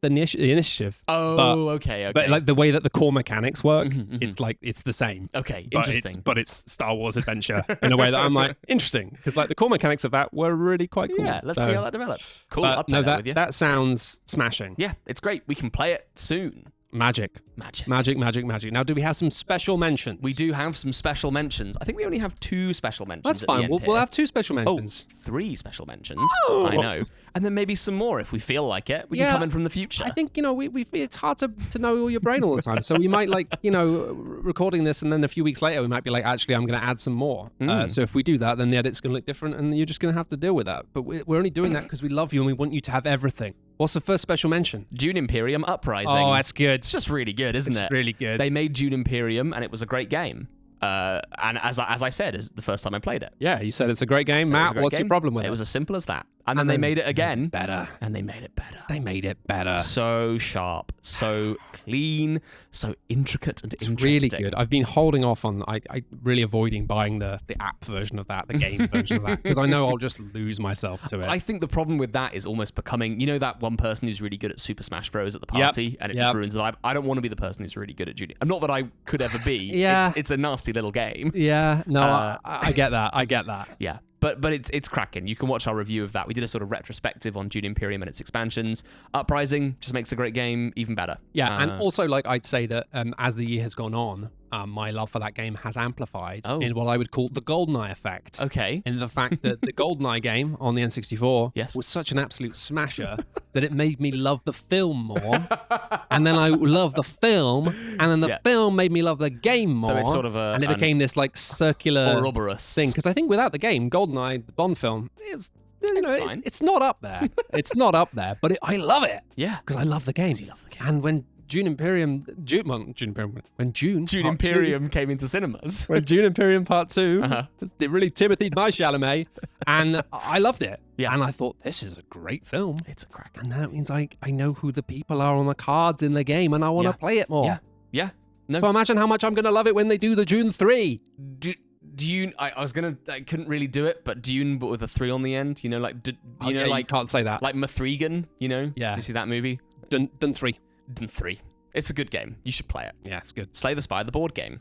initiative. Oh, okay. But like the way that the core mechanics work, it's like it's the same. Okay, but interesting. But it's Star Wars adventure in a way that I'm like, interesting, because like the core mechanics of that were really quite cool. Yeah, let's see how that develops. Cool. I'll play that with you. That sounds smashing. Yeah, it's great. We can play it soon. Magic. Now, do we have some special mentions? We do have some special mentions. I think we only have 2 special mentions. That's fine. We'll have 2 special mentions. 3 special mentions. Oh. I know. And then maybe some more if we feel like it. We can come in from the future. I think, it's hard to know all your brain all the time. So we might recording this and then a few weeks later, we might be like, actually, I'm going to add some more. So if we do that, then the edit's going to look different and you're just going to have to deal with that. But we're only doing that because we love you and we want you to have everything. What's the first special mention? Dune Imperium Uprising. Oh, that's good. It's just really good, isn't it? It's really good. They made Dune Imperium, and it was a great game. And as I said, is the first time I played it. Yeah, you said it's a great game. Matt, what's your problem with it? It was as simple as that. And then they made it again. Better. And they made it better. They made it better. So sharp, so clean, so intricate and interesting. It's really good. I've been holding off on, I really avoiding buying the app version of that, the game version of that, because I know I'll just lose myself to it. I think the problem with that is almost becoming, that one person who's really good at Super Smash Bros. At the party, and it just ruins the vibe. I don't want to be the person who's really good at Junior. Not that I could ever be. It's a nasty little game. Yeah, no, I get that. Yeah. But it's cracking. You can watch our review of that. We did a sort of retrospective on Dune Imperium and its expansions. Uprising just makes a great game even better. Yeah, and also I'd say that as the year has gone on, my love for that game has amplified in what I would call the GoldenEye effect. Okay. In the fact that the GoldenEye game on the N64 was such an absolute smasher that it made me love the film more. And then I loved the film, and then the film made me love the game more. So it's sort of and it became this like circular Ouroboros thing. Because I think without the game, GoldenEye, the Bond film, fine. It's not up there. It's not up there, but I love it. Yeah. Because I love the game. You love the game. And when Dune Imperium came into cinemas. When Dune Imperium Part 2, it really Timothy'd my Chalamet, and I loved it. Yeah. And I thought, this is a great film. It's a crack. And that means I know who the people are on the cards in the game, and I want to play it more. Yeah. No. So imagine how much I'm going to love it when they do the Dune 3. Dune, I couldn't really do it, but Dune, but with a 3 on the end, you can't say that. Like Mithrigan, Yeah. You see that movie? Dune 3. Dune 3. It's a good game. You should play it. Yeah, it's good. Slay the Spire, the board game.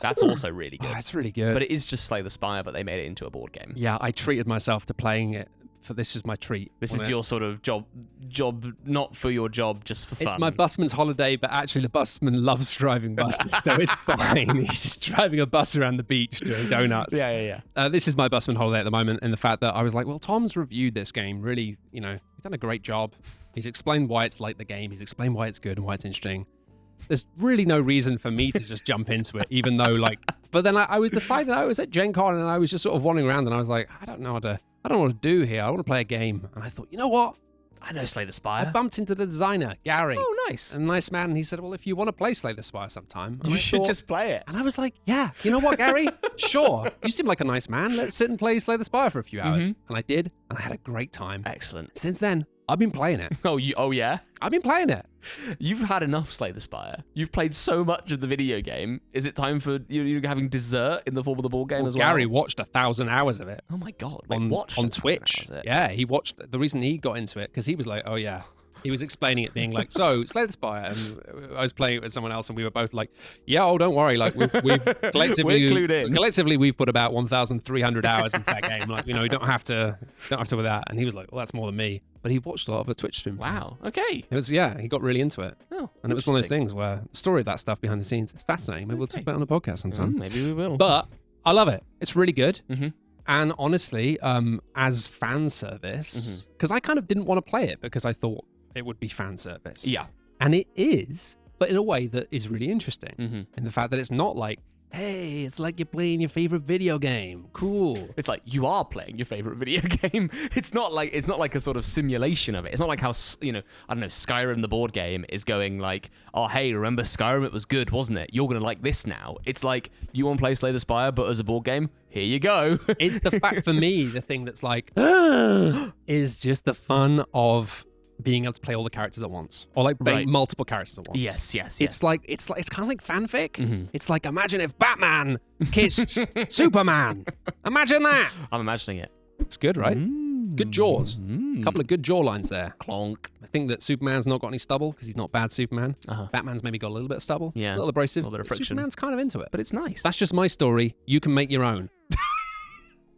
That's also really good. Oh, it's really good. But it is just Slay the Spire, but they made it into a board game. Yeah, I treated myself to playing it. This is my treat. This is your sort of job, not for your job, just for fun. It's my busman's holiday, but actually the busman loves driving buses, so it's fine. He's just driving a bus around the beach doing donuts. Yeah. This is my busman holiday at the moment, in the fact that I was like, well, Tom's reviewed this game really, he's done a great job. He's explained why it's like the game. He's explained why it's good and why it's interesting. There's really no reason for me to just jump into it, even though but then I was deciding, I was at Gen Con and I was just sort of wandering around and I was like, I don't know what to do here. I want to play a game. And I thought, you know what? I know Slay the Spire. I bumped into the designer, Gary. Oh, nice. A nice man. And he said, well, if you want to play Slay the Spire sometime, you should just play it. And I was like, yeah, you know what, Gary? Sure. You seem like a nice man. Let's sit and play Slay the Spire for a few hours. And I did. And I had a great time. Excellent. Since then, I've been playing it. Oh, yeah? I've been playing it. You've had enough Slay the Spire. You've played so much of the video game. Is it time for you having dessert in the form of the board game as well? Gary watched 1,000 hours of it. Oh my God. On Twitch. Yeah, he watched. The reason he got into it, because he was like, oh yeah. He was explaining it, being like, so, Slay the Spire, and I was playing it with someone else, and we were both like, yeah, oh, don't worry, like, we've collectively, we've put about 1,300 hours into that game, like, you don't have to with that, and he was like, well, that's more than me, but he watched a lot of the Twitch stream. Wow, okay. It was, he got really into it. Oh, and it was one of those things where the story of that stuff behind the scenes, it's fascinating. Maybe we'll talk about it on the podcast sometime. Maybe we will. But I love it. It's really good. And honestly, as fan service, because I kind of didn't want to play it because I thought it would be fan service. Yeah. And it is, but in a way that is really interesting. In the fact that it's not like hey, it's like you're playing your favorite video game. Cool. It's like you are playing your favorite video game. It's not like a sort of simulation of it. It's not like how, I don't know, Skyrim the board game is going like, oh hey, remember Skyrim? It was good, wasn't it? You're gonna like this now. It's like, you want to play Slay the Spire, but as a board game, here you go. It's the fact for me, the thing that's like is just the fun of being able to play all the characters at once, or like playing multiple characters at once. Yes. It's kind of like fanfic. It's like, imagine if Batman kissed Superman. Imagine that. I'm imagining it. It's good, right? Good jaws. A couple of good jaw lines there. Clonk. I think that Superman's not got any stubble because he's not bad Superman. Batman's maybe got a little bit of stubble. Yeah. A little abrasive. A little bit of friction. Superman's kind of into it. But it's nice. That's just my story. You can make your own.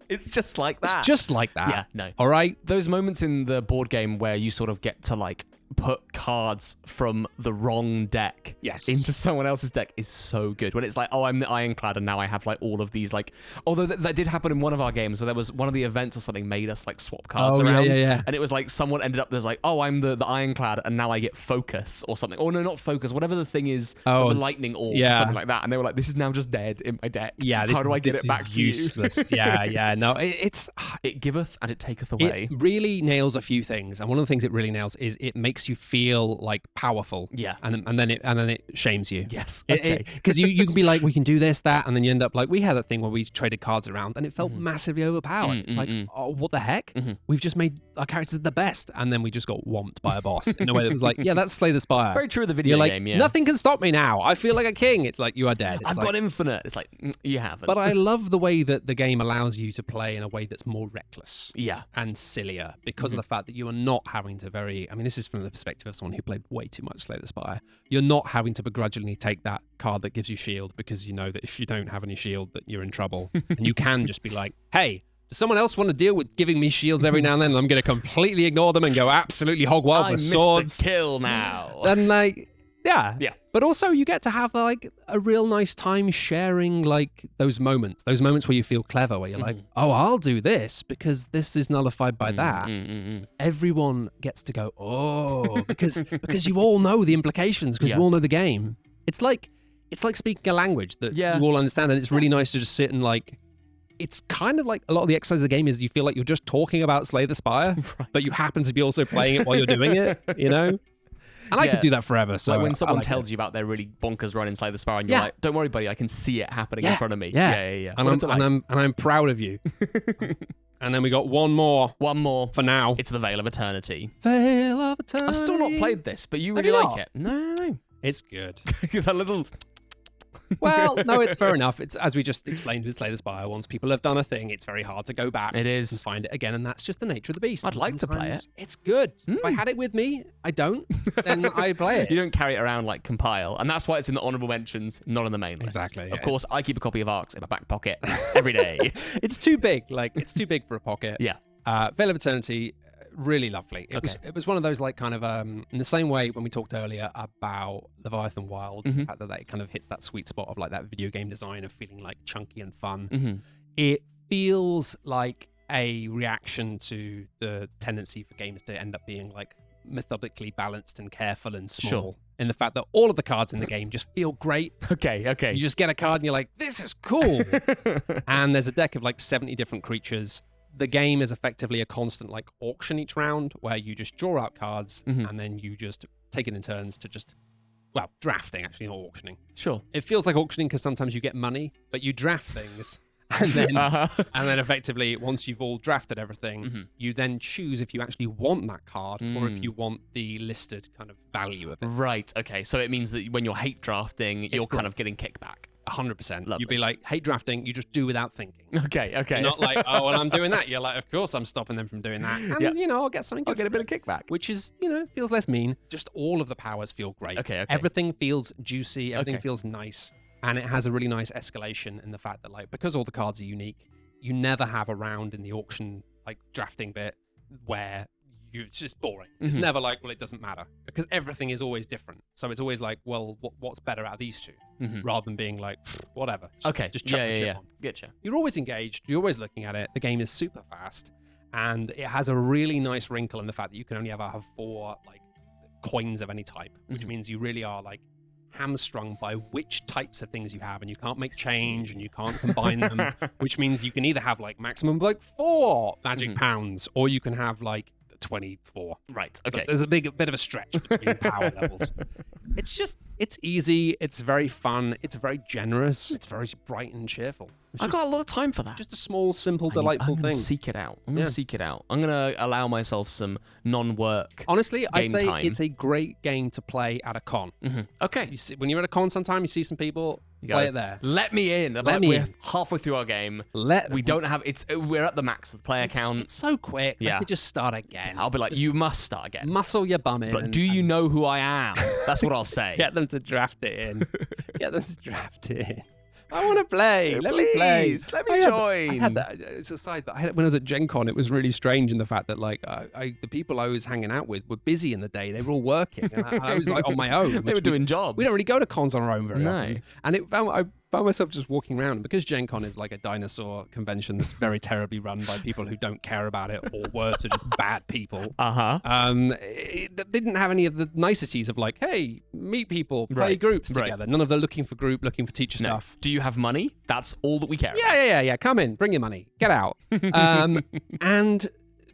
It's just like that. It's just like that. Yeah, no. All right? Those moments in the board game where you sort of get to like put cards from the wrong deck into someone else's deck is so good. When it's like, oh, I'm the Ironclad and now I have like all of these like, although that did happen in one of our games where there was one of the events or something made us like swap cards around. Yeah. And it was like someone ended up, there's like, oh, I'm the Ironclad and now I get focus or something. Oh no, not focus, whatever the thing is, the lightning orb, something like that. And they were like, this is now just dead in my deck. Yeah, how do I get it back to useless. you? Yeah. No, it giveth and it taketh away. It really nails a few things, and one of the things it really nails is it makes you feel like powerful. Yeah, and then it shames you. Yes, okay. Because you can be like, we can do this, that, and then you end up like, we had that thing where we traded cards around, and it felt massively overpowered. It's like, oh, what the heck? We've just made our characters the best, and then we just got whomped by a boss in a way that was like, yeah, that's Slay the Spire. Very true of the video You're game. Like, nothing can stop me now. I feel like a king. It's like, you are dead. I've got infinite. It's like, you haven't. But I love the way that the game allows you to play in a way that's more reckless. Yeah. And sillier because of the fact that you are not having to this is from the perspective of someone who played way too much Slay the Spire. You're not having to begrudgingly take that card that gives you shield because you know that if you don't have any shield that you're in trouble. And you can just be like, hey, does someone else want to deal with giving me shields every now and then? And I'm going to completely ignore them and go absolutely hog wild with swords. Mr. Kill now. And like, yeah. But also you get to have like a real nice time sharing like those moments where you feel clever, where you're like, oh, I'll do this because this is nullified by that. Everyone gets to go, oh, because you all know the implications, because you all know the game. It's like speaking a language that you all understand, and it's really nice to just sit and like, it's kind of like a lot of the exercise of the game is you feel like you're just talking about Slay the Spire, but you happen to be also playing it while you're doing it, you know? And I could do that forever. So like when someone tells you about their really bonkers run inside the Spire, and you're like, "Don't worry, buddy, I can see it happening in front of me." Yeah. And I'm proud of you. And then we got one more for now. It's the Vale of Eternity. Vale of Eternity. I've still not played this, but you really like it. No. It's good. That little. Well, no, it's fair enough. It's as we just explained with Slay the Spire. Once people have done a thing, it's very hard to go back. It is. And find it again, and that's just the nature of the beast. I'd like to play it. It's good. If I had it with me, I don't. Then I play it. You don't carry it around like Compile, and that's why it's in the honorable mentions, not on the main list. Exactly. Of course, I keep a copy of Arcs in my back pocket every day. It's too big. Like it's too big for a pocket. Yeah. Vale of Eternity. Really lovely. It was one of those like kind of in the same way when we talked earlier about Leviathan Wilds, the fact that it kind of hits that sweet spot of like that video game design of feeling like chunky and fun. It feels like a reaction to the tendency for games to end up being like methodically balanced and careful and small. In the fact that all of the cards in the game just feel great. Okay. You just get a card and you're like, this is cool. And there's a deck of like 70 different creatures. The game is effectively a constant like auction each round where you just draw out cards and then you just take it in turns to just, well, drafting actually, not auctioning. Sure. It feels like auctioning because sometimes you get money, but you draft things and then effectively once you've all drafted everything, you then choose if you actually want that card or if you want the listed kind of value of it. Right. Okay. So it means that when you're hate drafting, you're kind of getting kickback. 100%. You'd be like, hate drafting, you just do without thinking. Okay. You're not like, oh, well, I'm doing that. You're like, of course I'm stopping them from doing that. And, I'll get something. I'll get a bit of kickback. Which is, feels less mean. Just all of the powers feel great. Okay. Everything feels juicy. Everything feels nice. And it has a really nice escalation in the fact that, like, because all the cards are unique, you never have a round in the auction, like, drafting bit where it's just boring. It's never like, well, it doesn't matter because everything is always different. So it's always like, well, what's better out of these two, rather than being like, whatever. Just chuck the chip on. Getcha. You're always engaged. You're always looking at it. The game is super fast, and it has a really nice wrinkle in the fact that you can only ever have 4 like coins of any type, which means you really are like hamstrung by which types of things you have, and you can't make change, and you can't combine them, which means you can either have like maximum like 4 magic pounds, or you can have like 24. Right. Okay. So there's a bit of a stretch between power levels. It's easy. It's very fun. It's very generous. It's very bright and cheerful. I've got a lot of time for that. Just a small, simple, delightful I'm thing. Seek it out. I'm gonna seek it out. I'm gonna allow myself some non-work. Honestly, I'd say time. it's a great game to play at a con. Okay. So when you're at a con sometime, you see some people, play it there. Let me in. We're halfway through our game. We don't have. We're at the max of the player count. It's so quick. Yeah. Let me just start again. I'll be like, you must start again. Muscle your bum in. But do you know who I am? That's what I'll say. Get them to draft it in. Get them to draft it in. I want to play. Let me play. Let me join. I had that. It's a side, but when I was at Gen Con, it was really strange in the fact that like the people I was hanging out with were busy in the day. They were all working, and I was like on my own. They were doing jobs. We don't really go to cons on our own very often. And I found myself just walking around, because Gen Con is like a dinosaur convention that's very terribly run by people who don't care about it, or worse, are just bad people. They didn't have any of the niceties of like, hey, meet people, play groups together. None of the looking for group, looking for teacher stuff. Do you have money? That's all that we care about. Yeah. Come in, bring your money, get out. And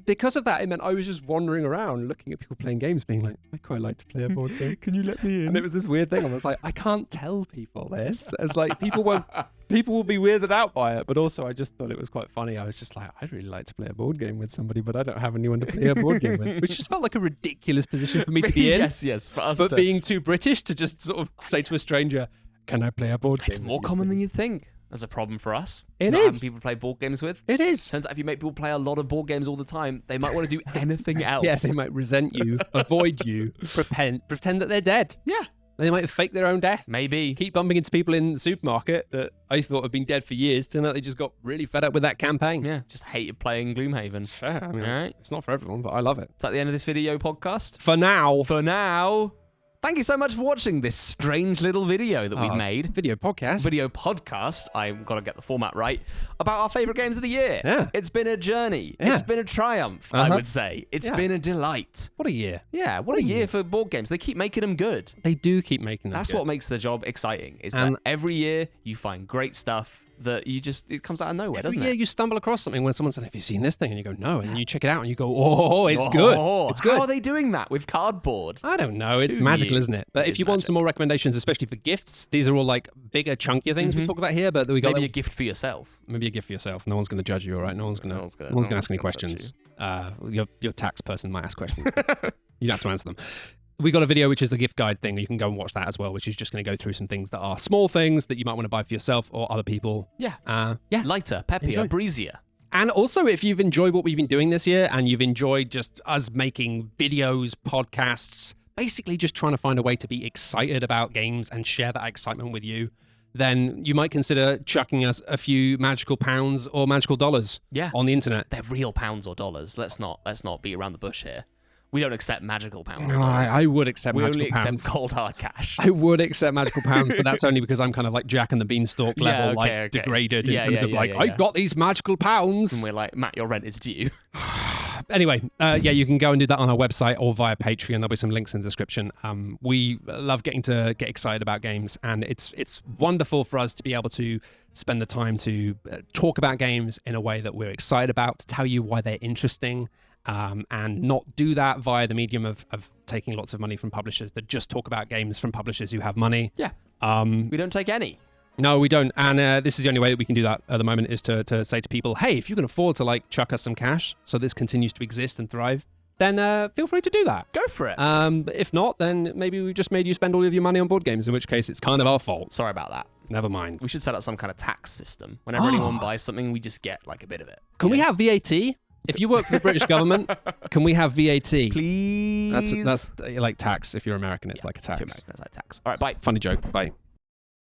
because of that, it meant I was just wandering around looking at people playing games, being like, I quite like to play a board game. Can you let me in? And it was this weird thing. I was like, I can't tell people this. It's like people will be weirded out by it, but also I just thought it was quite funny. I was just like, I'd really like to play a board game with somebody, but I don't have anyone to play a board game with, which just felt like a ridiculous position for me to be in. Yes, for us. But being too British to just sort of say to a stranger, can I play a board game? It's more common than you think. That's a problem for us. It is. Having people to play board games with. It is. Turns out if you make people play a lot of board games all the time, they might want to do anything else. Yeah, they might resent you, avoid you, pretend that they're dead. Yeah. They might fake their own death. Maybe. Keep bumping into people in the supermarket that I thought had been dead for years. Turn out they just got really fed up with that campaign. Yeah, just hated playing Gloomhaven. It's fair. I mean, right. It's not for everyone, but I love it. Is that the end of this video podcast? For now. Thank you so much for watching this strange little video that we've made. Video podcast. I've got to get the format right. About our favourite games of the year. Yeah. It's been a journey. Yeah. It's been a triumph, I would say. It's been a delight. What a year. Yeah, what a year for board games. They keep making them good. They do keep making them That's good. what makes the job exciting, is that every year you find great stuff that it comes out of nowhere, doesn't it? Every year you stumble across something when someone says, have you seen this thing? And you go, no. And you check it out and you go, oh, it's good. It's good. How are they doing that with cardboard? I don't know. It's magical, isn't it? But if you want some more recommendations, especially for gifts, these are all like bigger, chunkier things we talk about here. But we got maybe a gift for yourself. Maybe a gift for yourself. No one's going to judge you, all right? No one's going to ask any questions. Your tax person might ask questions. You don't have to answer them. We got a video which is a gift guide thing. You can go and watch that as well, which is just going to go through some things that are small things that you might want to buy for yourself or other people. Yeah. Lighter, peppier, breezier. And also, if you've enjoyed what we've been doing this year and you've enjoyed just us making videos, podcasts, basically just trying to find a way to be excited about games and share that excitement with you, then you might consider chucking us a few magical pounds or magical dollars on the internet. They're real pounds or dollars. Let's not beat around the bush here. We don't accept magical pounds. No, I would accept magical pounds. We only accept cold hard cash. I would accept magical pounds, but that's only because I'm kind of like Jack and the Beanstalk level, degraded in terms of I got these magical pounds. And we're like, Matt, your rent is due. Anyway, you can go and do that on our website or via Patreon. There'll be some links in the description. We love getting to get excited about games, and it's wonderful for us to be able to spend the time to talk about games in a way that we're excited about, to tell you why they're interesting, and not do that via the medium of taking lots of money from publishers that just talk about games from publishers who have money. Yeah. We don't take any. No, we don't. And this is the only way that we can do that at the moment, is to say to people, hey, if you can afford to like chuck us some cash so this continues to exist and thrive, then feel free to do that. Go for it. But if not, then maybe we just made you spend all of your money on board games, in which case it's kind of our fault. Sorry about that. Never mind. We should set up some kind of tax system. Whenever anyone buys something, we just get like a bit of it. Can we have VAT? If you work for the British government, can we have VAT? Please. That's like tax. If you're American, it's like a tax. If you're American, it's like tax. All right, bye. Funny joke. Bye.